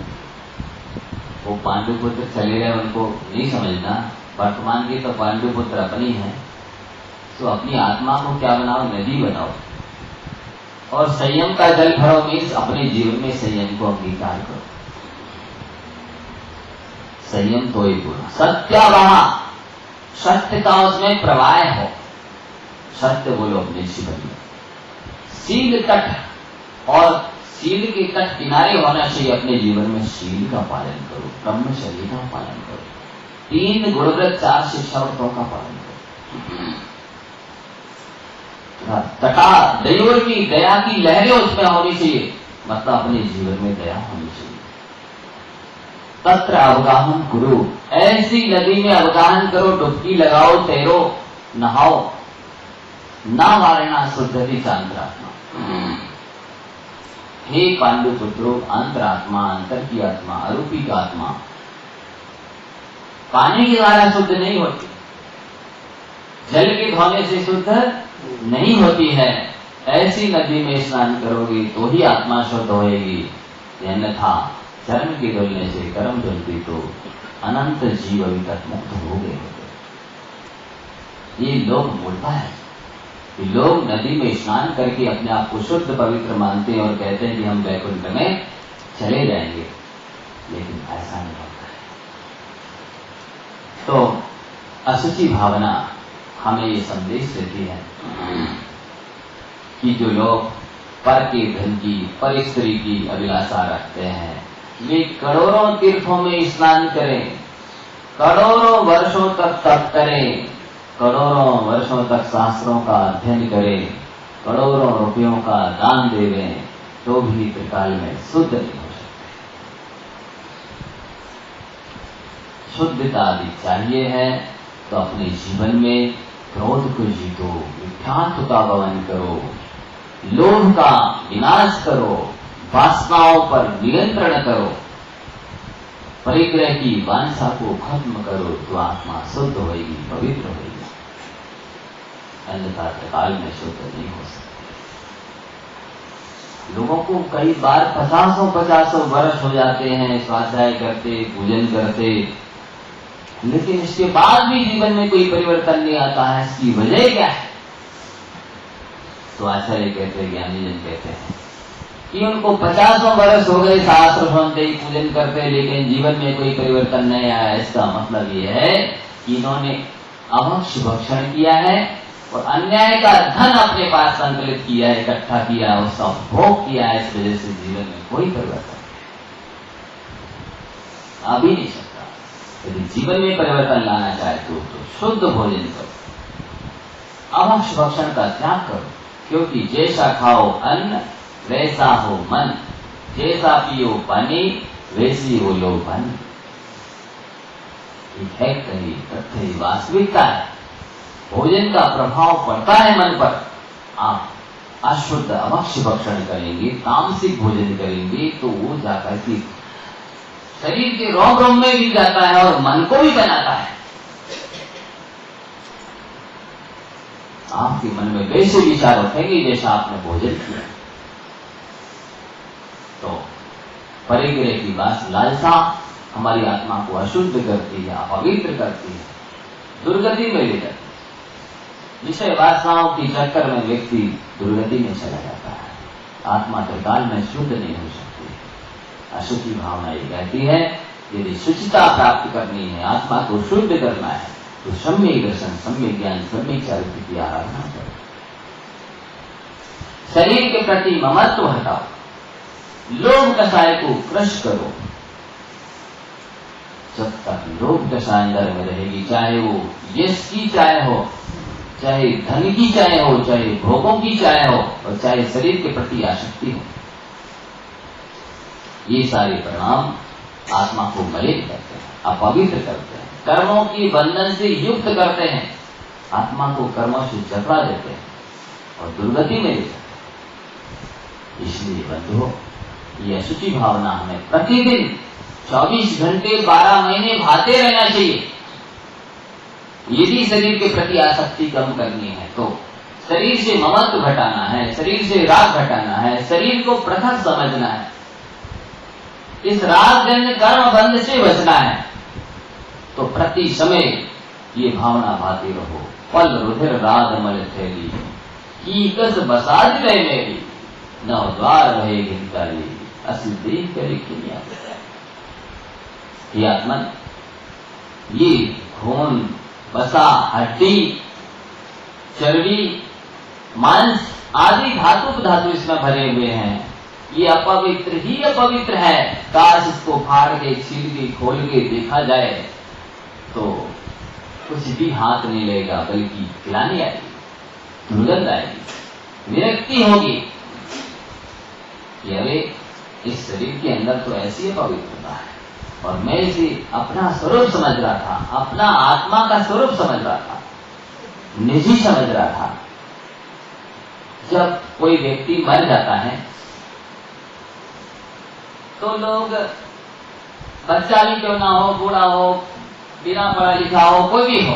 वो पांडुपुत्र चले गए, उनको नहीं समझना। वर्तमान की तो पांडुपुत्र अपनी है, तो अपनी आत्मा को क्या बनाओ, नदी बनाओ, और संयम का जल भरो मीन्स अपने जीवन में संयम को अंगीकार करो। संयम तो ही पूर्ण सत्यावहा, सत्य का उसमें प्रवाह हो, सत्य बोलो अपने जीवन में। शील तट, और शील के तट किनारे होना चाहिए अपने जीवन में। शील का पालन करो, ब्रह्मचर्य का पालन करो, 3 गुणव्रत 4 शिक्षाओं का पालन करो। तटा दयोर की दया की लहरें उसमें होनी चाहिए, मतलब अपने जीवन में दया होनी चाहिए। तत्र अवगाहन करो, ऐसी नदी में अवगाहन करो, डुबकी लगाओ, तैरो, नहाओ। ना वारणा शुद्धि अंतरात्मा। हे पांडु पुत्रों, अंतरात्मा, अंतर की आत्मा, अरूपी का आत्मा पानी के द्वारा शुद्ध नहीं होती, जल के धोने से शुद्ध नहीं होती है। ऐसी नदी में स्नान करोगे तो ही आत्मा शुद्ध होएगी, अन्यथा चरण के धुलने से कर्म धुलती तो अनंत जीव अभी तक मुक्त हो गए होते। ये लोग बोलता है कि लोग नदी में स्नान करके अपने आप को शुद्ध पवित्र मानते हैं और कहते हैं कि हम वैकुंठ में चले जाएंगे, लेकिन ऐसा नहीं होता है। तो अशुचि भावना हमें ये संदेश देती है कि जो लोग पर के धन की, पर स्त्री की अभिलाषा रखते हैं, वे करोड़ों तीर्थों में स्नान करें, करोड़ों वर्षों तक तप करें, करोड़ों वर्षों तक शास्त्रों का अध्ययन करें, करोड़ों रुपयों का दान देवें, तो भी त्रिकाल में शुद्ध नहीं हो सकते। शुद्धता यदि चाहिए है तो अपने जीवन में क्रोध को जीतो, मिथ्यात्व का गमन करो, लोभ का विनाश करो, वासनाओं पर नियंत्रण करो, परिग्रह की वांछा को खत्म करो, तो आत्मा शुद्ध होगी, पवित्र होगी। अन्यथा त्रिकाल में शुद्ध नहीं हो सकते। लोगों को कई बार 50 वर्ष हो जाते हैं स्वाध्याय करते, पूजन करते, लेकिन इसके बाद भी जीवन में कोई परिवर्तन नहीं आता है। इसकी वजह क्या है? तो आचार्य कहते हैं, ज्ञानी जन कहते हैं कि उनको 50 वर्ष हो गए शास्त्र सुनते, पूजन करते, लेकिन जीवन में कोई परिवर्तन नहीं आया। इसका मतलब ये है कि इन्होंने अभक्ष भक्षण किया है और अन्याय का धन अपने पास संकलित किया है, इकट्ठा किया है, उसका उपभोग किया है। इस वजह से जीवन में कोई परिवर्तन आ भी नहीं सकता। यदि जीवन में परिवर्तन लाना चाहे तो शुद्ध भोजन करो, अभक्ष भक्षण का त्याग करो, क्योंकि जैसा खाओ अन्न वैसा हो मन, जैसा पियो पानी वैसी हो लो मन। है कहीं तथ्य वास्तविकता है। भोजन का प्रभाव पड़ता है मन पर। आप अशुद्ध अभक्ष भक्षण करेंगे, तामसिक भोजन करेंगे, तो वो जाकर के शरीर के रोम रोम में भी जाता है और मन को भी बनाता है। आपके मन में वैसे विचार उठेंगे जैसा आपने भोजन किया। तो परिग्रह की बात, लालसा हमारी आत्मा को अशुद्ध करती है, अपवित्र करती है, दुर्गति में ले जाती है। विषय वासनाओं की चक्कर में व्यक्ति दुर्गति में चला जाता है। आत्मा त्रिकाल में शुद्ध नहीं हो सकती। अशुचि भावना ये कहती है, यदि शुचिता प्राप्त करनी है, आत्मा को शुद्ध करना है, तो सम्यक दर्शन, सम्यक ज्ञान, सम्यक चरित्र की आराधना करो। शरीर के प्रति ममत्व हटाओ, लोभ कषाय को क्रश करो। जब तक लोभ दशा अंदर में रहेगी, चाहे वो यश की चाहे हो, चाहे धन की चाहे हो, चाहे भोगों की चाहे हो, और चाहे शरीर के प्रति आसक्ति हो, ये सारे परिणाम आत्मा को मलिन करते हैं, अपवित्र करते हैं, कर्मों की बंधन से युक्त करते हैं, आत्मा को कर्मों से जकड़ा देते हैं और दुर्गति में ले जाते हैं। इसलिए बंधुओं, ये अशुचि भावना हमें प्रतिदिन 24 घंटे 12 महीने भाते रहना चाहिए। यदि शरीर के प्रति आसक्ति कम करनी है, तो शरीर से ममत्व घटाना है, शरीर से राग घटाना है, शरीर को पृथक समझना है, इस रागजन्य कर्म बंध से बचना है, तो प्रति समय ये भावना भाती रहो। पल रुधिर राग मल थैली, कीकस बसात रहे मेरी, न द्वार रहे हितकारी असि देख करे किनिया। ये आत्मा, ये खून, वसा, हड्डी, चर्बी, मांस आदि धातु इसमें भरे हुए हैं। ये अपवित्र ही अपवित्र है। काश इसको फाड़ के, छील के, खोल के देखा जाए तो कुछ भी हाथ नहीं लगेगा, बल्कि गिलानी आएगी, दुर्गंध आएगी, विरक्ति होगी। अरे इस शरीर के अंदर तो ऐसी अपवित्रता है, और मैं इसे अपना स्वरूप समझ रहा था, अपना आत्मा का स्वरूप समझ रहा था, निजी समझ रहा था। जब कोई व्यक्ति मर जाता है तो लोग, बच्चा भी क्यों ना हो, बूढ़ा हो, बिना पढ़ा लिखा हो, कोई भी हो,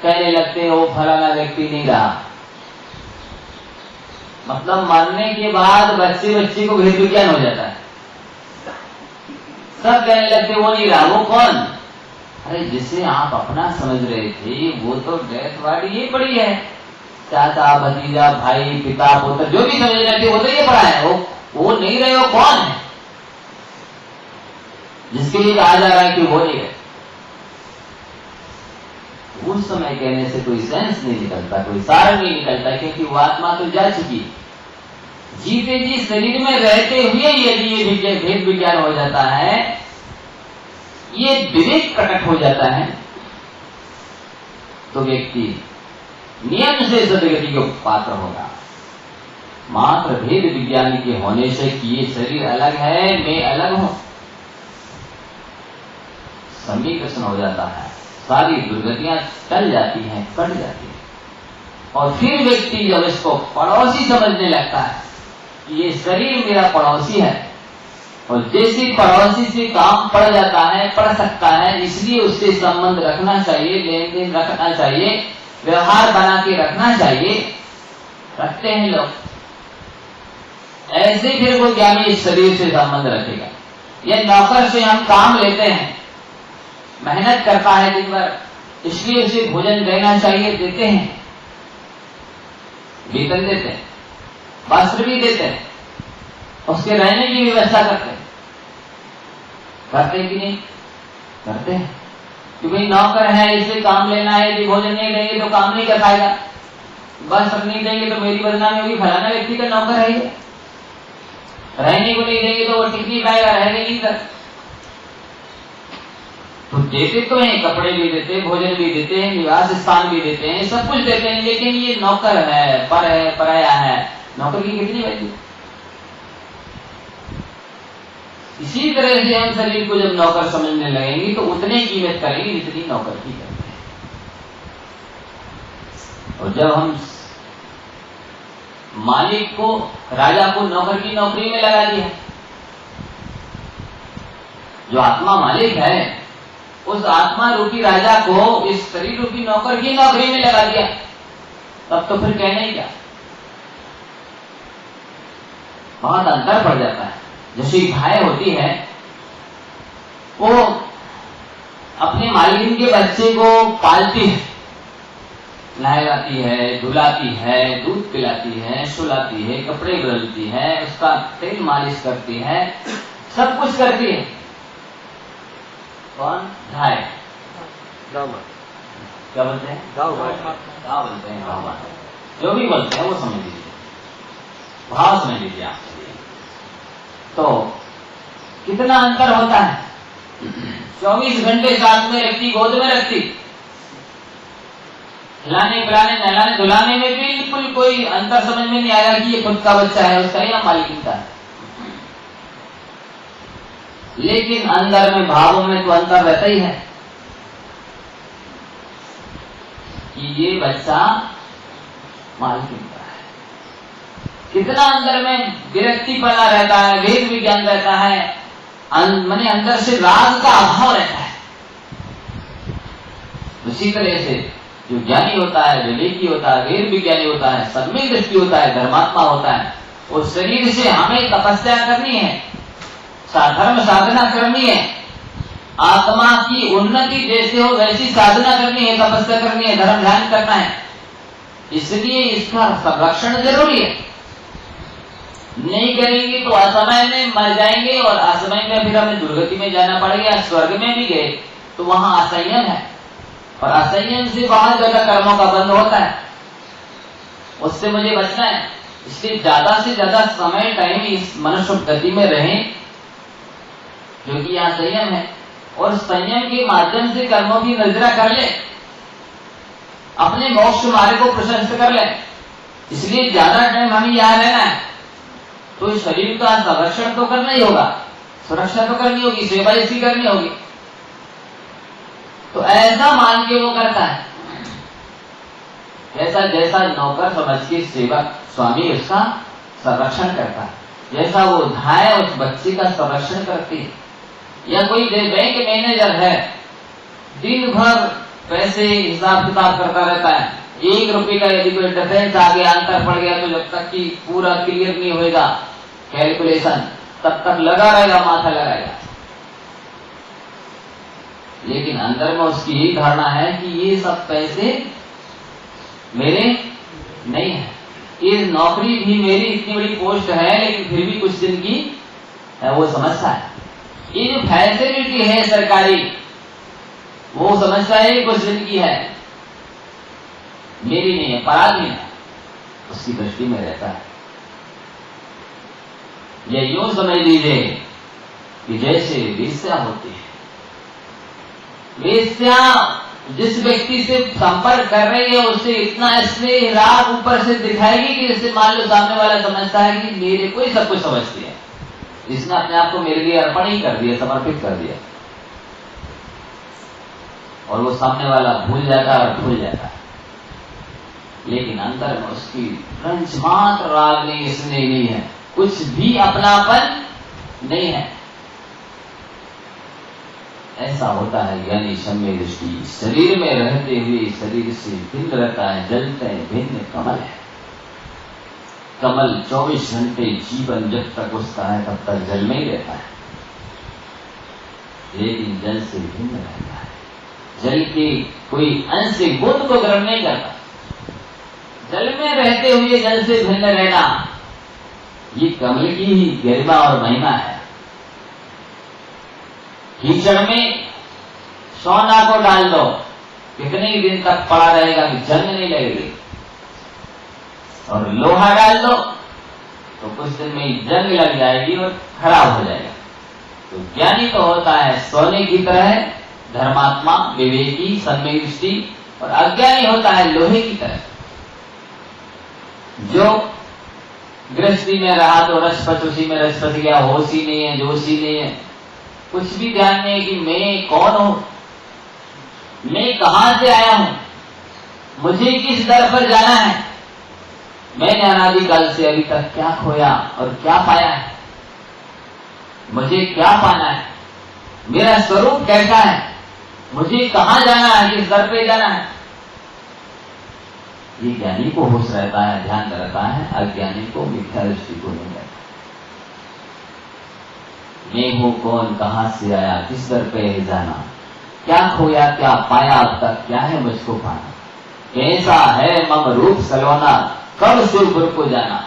कहने लगते हो फलाना व्यक्ति नहीं रहा। मतलब मरने के बाद बच्चे को भेद विज्ञान हो जाता है। सब कहने लगते वो नहीं रहा। वो कौन? अरे जिसे आप अपना समझ रहे थे वो तो डेथ बॉडी ये पड़ी है। चाचा, भतीजा, भाई, पिता, पुत्र, जो भी समझ रहे थे वो तो ये पड़ा है। वो नहीं रहे, वो कौन है जिसके लिए कहा जा रहा है कि वो नहीं रहे? उस समय कहने से कोई सेंस नहीं निकलता, कोई सार नहीं निकलता, क्योंकि वो आत्मा तो जा चुकी। जीते जी शरीर में रहते हुए यदि ये भेद विज्ञान हो जाता है, ये विवेक प्रकट हो जाता है, तो व्यक्ति नियम से सदगति को पात्र होगा। मात्र भेद विज्ञान के होने से कि ये शरीर अलग है, मैं अलग हूं, समीकरण हो जाता है, सारी दुर्गतियां टल जाती हैं, कट जाती हैं। और फिर व्यक्ति जब इसको पड़ोसी समझने लगता है कि ये शरीर मेरा पड़ोसी है, और जैसे पड़ोसी से काम पड़ जाता है, पड़ सकता है, इसलिए उससे संबंध रखना चाहिए, लेन देन रखना चाहिए, व्यवहार बना के रखना चाहिए, रखते हैं लोग। ऐसे फिर वो ज्ञानी इस शरीर से संबंध रखेगा। ये नौकर से हम काम लेते हैं, मेहनत करता है दिन भर, इसलिए उसे भोजन देना चाहिए, देते हैं, वेतन देते हैं, वस्त्र भी देते हैं, उसके रहने की व्यवस्था करते हैं। करते हैं कि नहीं? करते हैं। कि भाई नौकर है, इसे काम लेना है, यदि भोजन नहीं देंगे तो काम नहीं कर पाएगा, वस्त्र नहीं देंगे तो मेरी बदनामी होगी, फलाना व्यक्ति का नौकर है ये। रहने को नहीं देंगे तो वो टिक नहीं पाएगा, रहने नहीं कर। तो देते तो हैं, कपड़े भी देते हैं, भोजन भी देते हैं, निवास स्थान भी देते हैं, सब कुछ देते हैं, लेकिन ये नौकर है, पर है, पराया है। नौकर की कितनी वैल्यू? इसी तरह से हम शरीर को जब नौकर समझने लगेंगे तो उतने कीमत करेंगे जितनी नौकर की करते हैं। और जब हम मालिक को, राजा को नौकर की नौकरी में लगा दिया, जो आत्मा मालिक है उस आत्मा रूपी राजा को इस शरीर रूपी नौकर की नौकरी में लगा दिया, तब तो फिर कहना ही क्या? बहुत अंतर पड़ जाता है। जैसे गाय होती है, वो अपने मालिक के बच्चे को पालती है, नहलाती है, धुलाती है, दूध पिलाती है, सुलाती है, कपड़े बदलती है, उसका तेल मालिश करती है, सब कुछ करती है। कौन? गाय। गाँव माता। क्या बोलते हैं? गाँव माता। गाँव बोलते हैं, गाँव माता। जो भी बोलते हैं वो समझ लीजिए, भाव समझ लीजिए आप। तो कितना अंतर होता है। 24 घंटे साथ में रखती, गोद में रखती, खिलाने पिलाने नहलाने धुलाने में बिल्कुल कोई अंतर समझ में नहीं आया कि ये खुद का बच्चा है, उसका या मालिक का है। लेकिन अंदर में, भावों में तो अंतर रहता ही है कि ये बच्चा मालिक का है। कितना अंदर में विरक्ति पना रहता है, भेद विज्ञान रहता है, माने अंदर से राग का अभाव रहता है। उसी तरह से जो ज्ञानी होता है, विवेकी होता है, वेद विज्ञानी होता है, सम्यक दृष्टि होता है, धर्मात्मा होता है, उस शरीर से हमें तपस्या करनी है, धर्म साधना करनी है, आत्मा की उन्नति जैसे हो वैसी साधना करनी है, तपस्या करनी है, धर्म ध्यान करना है। इसलिए इसका संरक्षण जरूरी है। नहीं करेंगे तो असमय में मर जाएंगे और असमय में फिर हमें दुर्गति में जाना पड़ेगा। स्वर्ग में भी गए तो वहां असंयम है और असंयम से बहुत ज्यादा कर्मों का बंध होता है, उससे मुझे बचना है। इसलिए ज्यादा से ज्यादा समय टाइम इस मनुष्य गति में रहें जो कि यहाँ संयम है, और संयम के माध्यम से कर्मों की नजरा कर ले, अपने मोक्ष मार्ग को प्रशस्त कर ले। इसलिए ज्यादा टाइम हमें यहाँ रहना है तो इस शरीर का संरक्षण तो करना ही होगा, सुरक्षा तो करनी होगी, सेवा इसकी करनी होगी। तो ऐसा मान के वो करता है, जैसा जैसा नौकर समझ के सेवक स्वामी उसका संरक्षण करता है, जैसा वो धाय उस बच्चे का संरक्षण करती है। या कोई बैंक मैनेजर है, दिन भर पैसे हिसाब किताब करता रहता है, 1 रुपए का यदि कोई डिफरेंस आ गया, अंतर पड़ गया, तो जब तक कि पूरा क्लियर नहीं होगा कैलकुलेशन तब तक लगा रहेगा, माथा लगाएगा। लेकिन अंदर में उसकी यही धारणा है कि ये सब पैसे मेरे नहीं है, ये नौकरी भी मेरी इतनी बड़ी पोस्ट है लेकिन फिर भी कुछ दिन की है, वो समझता है। ये जो फैसिलिटी है सरकारी, वो समझता है कुछ दिन की है, मेरी नहीं है, पराधीन है, उसकी दृष्टि में रहता है। ये यूं समझ लीजिए कि जैसे वेश्या होती है, वेश्या जिस व्यक्ति से संपर्क कर रही है उससे इतना स्नेह राग ऊपर से दिखाएगी कि जैसे मान लो सामने वाला समझता है कि मेरे को ही सब कुछ समझती है, इसने अपने आप को मेरे लिए अर्पण ही कर दिया, समर्पित कर दिया, और वो सामने वाला भूल जाता है और भूल जाता है। लेकिन अंदर में उसकी रंज मात्र राग नहीं, स्नेह नहीं है, कुछ भी अपनापन नहीं है। ऐसा होता है यानी सम्य दृष्टि शरीर में रहते हुए शरीर से भिन्न रहता है, जलते भिन्न कमल है। कमल 24 घंटे जीवन जब तक उसका है तब तक जल में ही रहता है, लेकिन जल से भिन्न रहता है। जल के कोई अंश से बूंद को ग्रहण नहीं करता। जल में रहते हुए जल से भिन्न रहना, ये कमल की ही गरिमा और महिमा है। कीचड़ में सोना को डाल दो, कितने ही दिन तक पड़ा रहेगा कि जंग नहीं लगेगी, और लोहा डाल दो तो कुछ दिन में ही जंग लग जाएगी और खराब हो जाएगा। तो ज्ञानी तो होता है सोने की तरह, धर्मात्मा, विवेकी, सम्यक दृष्टि, और अज्ञानी होता है लोहे की तरह, जो गृहस्थी में रहा तो रसपच उसी में रसपच गया, होश ही नहीं है, जोश ही नहीं है, कुछ भी ध्यान नहीं है कि मैं कौन हूं, मैं कहां से आया हूं, मुझे किस दर पर जाना है, मैंने अनादिकाल से अभी तक क्या खोया और क्या पाया है, मुझे क्या पाना है, मेरा स्वरूप कैसा है, मुझे कहां जाना है, किस दर पे जाना है। ये ज्ञानी को होश रहता है, ध्यान रहता है, अज्ञानी को मिथ्या दृष्टि को नहीं रहता। मैं हूं कौन, कहां से आया, किस दर पे है जाना, क्या खोया क्या पाया, अब तक क्या है मुझको पाना, कैसा है मम रूप सलोना, कब सुरपुर को जाना,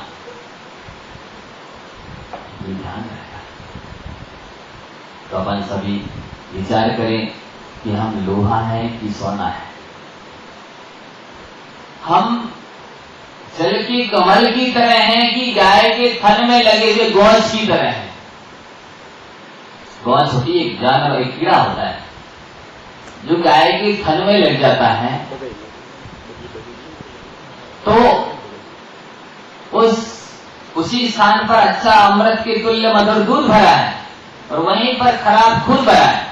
ये ध्यान रहेगा। तो अपन सभी विचार करें कि हम लोहा है कि सोना है, हम जल की कमल की तरह हैं कि गाय के थन में लगे हुए गोंच की तरह है। गोंच होती है एक जानवर, एक कीड़ा होता है जो गाय के थन में लग जाता है, तो उसी स्थान पर अच्छा अमृत के तुल्य मधुर दूध भरा है और वहीं पर खराब खून भरा है,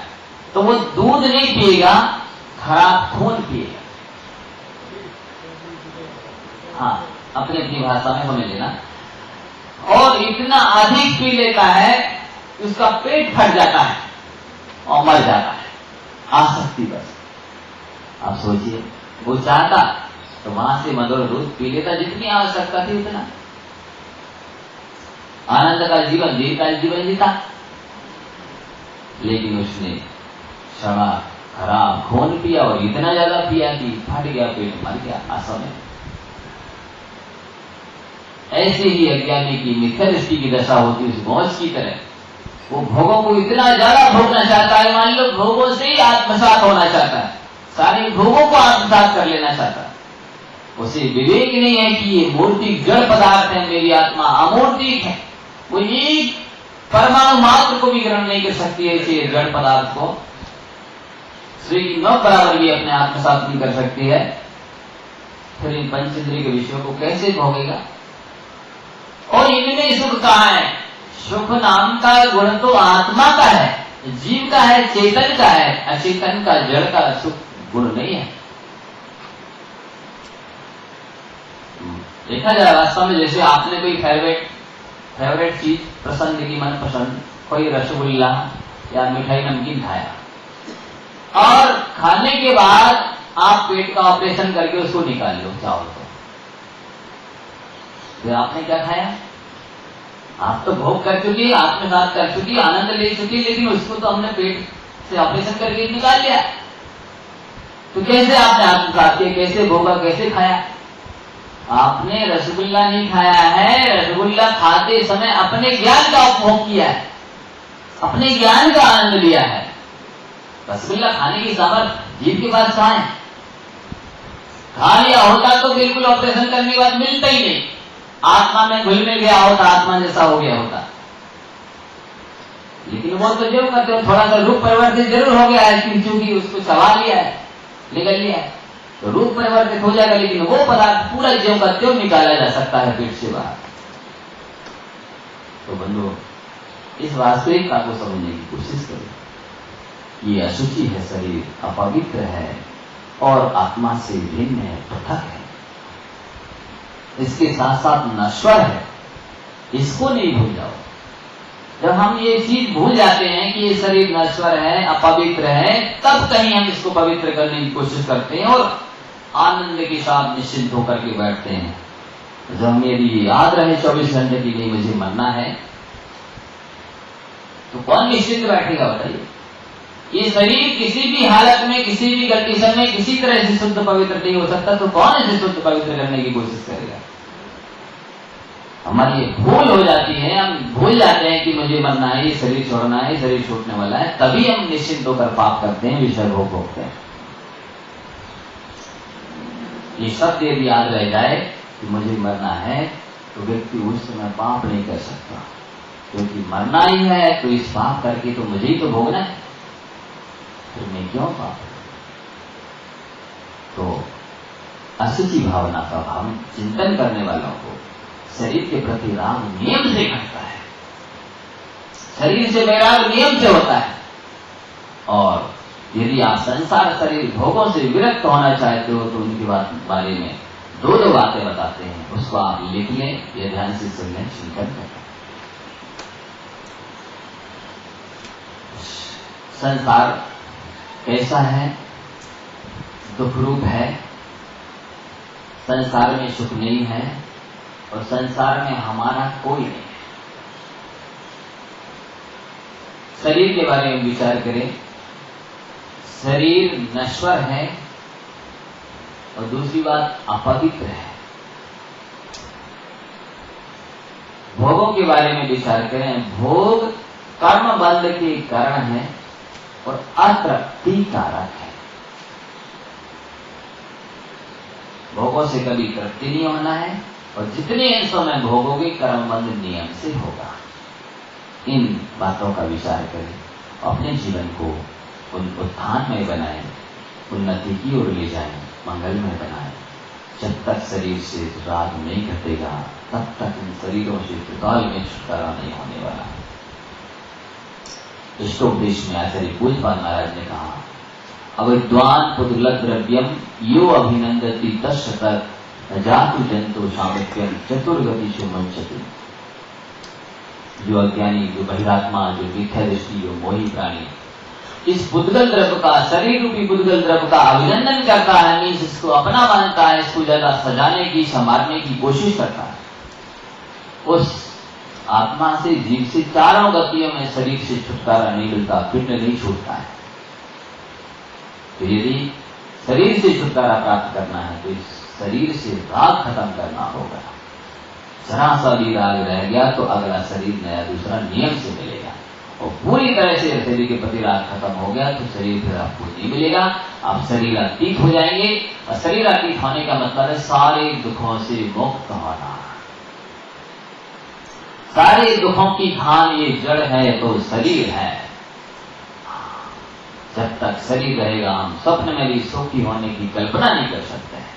तो वो दूध नहीं पिएगा, खराब खून पिएगा। हाँ, अपनी अपनी भाषा में समझ लेना। और इतना अधिक पी लेता है कि उसका पेट फट जाता है और मर जाता है, आसक्ति बस। आप सोचिए, वो चाहता तो वहां से मधुर दूध पी लेता, जितनी आवश्यकता थी उतना, आनंद का जीवन, दीर्घकाल जीवन जीता, लेकिन उसने क्षमा खराब खून पिया और इतना ज्यादा पिया कि फट गया पेट, मर गया असमय। ऐसे ही अज्ञानी की मिथ्या दृष्टि की दशा होती है उस मौज की तरह। वो भोगों को इतना ज्यादा भोगना चाहता है, मान लो भोगों से ही आत्मसात होना चाहता है, सारे भोगों को आत्मसात कर लेना चाहता है। उसे विवेक नहीं है कि ये मूर्ति जड़ पदार्थ है, मेरी आत्मा अमूर्तिक है। वो एक परमाणु मात्र को भी ग्रहण नहीं कर सकती है इसे जड़ पदार्थ को, श्री की नौ बराबर भी अपने आत्मसात नहीं कर सकती है। फिर इन पंचेंद्रिय के विषयों को कैसे भोगेगा? और इनमें सुख कहाँ है? सुख नाम का गुण तो आत्मा का है, जीव का है, चेतन का है, अचेतन का जड़ का सुख गुण नहीं है। देखा जाए वास्तव में, जैसे आपने कोई फेवरेट चीज पसंद की, मन पसंद कोई रसगुल्ला या मिठाई नमकीन खाया, और खाने के बाद आप पेट का ऑपरेशन करके उसको निकाल लो चावल को, फिर आपने क्या खाया? आप तो भोग कर चुकी, आत्मसात कर चुकी, आनंद ले चुकी, लेकिन उसको तो हमने पेट से ऑपरेशन करके निकाल लिया। तो कैसे आपने आत्मसात किया, कैसे भोगा, कैसे खाया? आपने रसगुल्ला नहीं खाया है, रसगुल्ला खाते समय अपने ज्ञान का उपभोग किया है, अपने ज्ञान का आनंद लिया है। रसगुल्ला खाने की सामर्थ्य जीव के पास कहां है? खा लिया होता तो बिल्कुल ऑपरेशन करने के बाद मिलता ही नहीं, आत्मा में घुल में गया होता, आत्मा जैसा हो गया होता। लेकिन वो तो जो करते हो, थोड़ा सा रूप परिवर्तित जरूर हो गया है, क्योंकि उसको चबा लिया है, निकल लिया है, तो रूप परिवर्तित हो जाएगा, लेकिन वो पदार्थ पूरा ज्यों का त्यों निकाला जा सकता है पेट से बाहर। तो बंधु, इस वास्तविकता को समझने की कोशिश करें। ये अशुचि है, शरीर अपवित्र है और आत्मा से भिन्न है, पृथक है, इसके साथ साथ नश्वर है, इसको नहीं भूल जाओ। जब हम ये चीज भूल जाते हैं कि ये शरीर नश्वर है, अपवित्र है, तब कहीं हम इसको पवित्र करने की कोशिश करते हैं और आनंद के साथ निश्चिंत होकर के बैठते हैं। जब हमें यदि याद रहे 24 घंटे के लिए मुझे मरना है, तो कौन निश्चिंत बैठेगा बताइए? ये शरीर किसी भी हालत में, किसी भी कंडीशन में किसी तरह से शुद्ध पवित्र नहीं हो सकता, तो कौन इसे शुद्ध पवित्र करने की कोशिश करेगा? हमारी ये भूल हो जाती है, हम भूल जाते हैं कि मुझे मरना है, ये शरीर छोड़ना है, शरीर छूटने वाला है, तभी हम निश्चिंत होकर पाप करते हैं, विषय भोग भोगते हैं। ये शब्द यदि याद रह जाए कि मुझे मरना है, तो व्यक्ति उस समय पाप नहीं कर सकता, क्योंकि मरना ही है तो इस पाप करके तो मुझे ही तो भोगना है, फिर मैं क्यों पाप? तो अशुचि भावना का भाव चिंतन करने वालों को शरीर के प्रति राग नियम से घटता है, शरीर से वैराग नियम से होता है। और यदि आप संसार शरीर भोगों से विरक्त होना चाहते हो, तो उनके बारे में दो बातें बताते हैं, उसको आप लिख लें या ध्यान से सुन लें, चिंतन करें। संसार कैसा है? दुख रूप है, संसार में सुख नहीं है और संसार में हमारा कोई नहीं है। शरीर के बारे में विचार करें, शरीर नश्वर है और दूसरी बात अपवित्र है। भोगों के बारे में विचार करें, भोग कर्म बंध के कारण है और अतृप्ति कारक है। भोगों से कभी तृप्ति नहीं होना है, और जितने अंशों में भोगोगे कर्मबंध नियम से होगा। इन बातों का विचार करें, अपने जीवन को उत्थान में बनाएं, उन्नति की ओर ले जाएं, मंगल में बनाएं। जब तक शरीर से राग नहीं घटेगा, तब तक इन शरीरों से त्रिकाल में छुटकारा नहीं होने वाला। इष्टोपदेश में आचार्य पूज्यपाद महाराज ने कहा, अविद्वान पुद्गल द्रव्यम यो अभिनंदति तत्सतत जातु जंतु सामिप्यम चतुर्गतिषु मुञ्चति। जो अज्ञानी, जो बहिरात्मा, जो मिथ्या दृष्टि, जो मोही प्राणी इस पुद्गल द्रव्य का, शरीर रूपी पुद्गल द्रव्य का अभिनंदन करता है, मीन्स इसको अपना मानता है, इसको ज्यादा सजाने की, संवारने की कोशिश करता है, उस आत्मा से, जीव से चारों गतियों में शरीर से छुटकारा नहीं मिलता, पिंड नहीं छूटता है। तो यदि शरीर से छुटकारा प्राप्त करना है, तो इस शरीर से राग खत्म करना होगा। जरा सा भी राग रह गया तो अगला शरीर नया दूसरा नियम से मिलेगा, और पूरी तरह से शरीर के प्रति राग खत्म हो गया तो शरीर फिर आपको नहीं मिलेगा, आप शरीरातीत हो जाएंगे। और शरीरातीत होने का मतलब है सारे दुखों से मुक्त होना। सारे दुखों की खान ये जड़ है तो शरीर है। जब तक शरीर रहेगा हम स्वप्न में भी सुखी होने की कल्पना नहीं कर सकते हैं,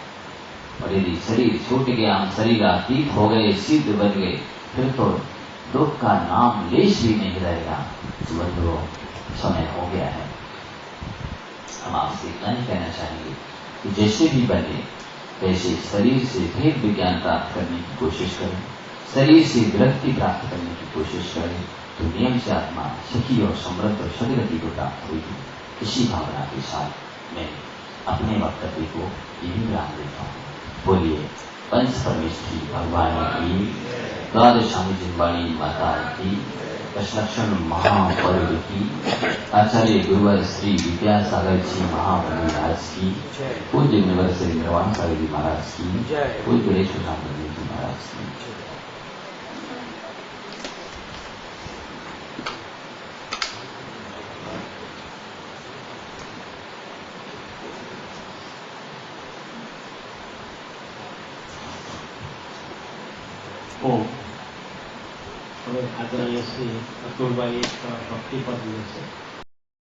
और यदि शरीर छूट गया, हम शरीरातीत हो गए, सिद्ध बन गए, फिर तो दुख का नाम लेश भी नहीं रहेगा। बंधुओं, समय हो गया है। हम आपसे इतना ही कहना चाहेंगे कि जैसे भी बने वैसे शरीर से भेद विज्ञान प्राप्त करने की कोशिश करें, शरीर से विरक्ति प्राप्त करने की कोशिश करें, तो नियम से आत्मा सुखी और समृद्ध और सदगति को प्राप्त होगी। इसी भावना के साथ मैं अपने वक्तव्य को यही विराम देता हूँ। बोलिए पंच परमेश्वरी भगवान की, द्वादशांग जिनवाणी माता की, दशलक्षण महापर्व की, आचार्य गुरुवर श्री विद्यासागर जी महामंदिर महाराज की, पूज्य गुरुवर श्री निर्वाण सागर जी महाराज की, पूज्य गणेश्वर जी महाराज की। ओम। હવે આદરણીય શ્રી અતુલભાઈ એક ભક્તિ પદ છે.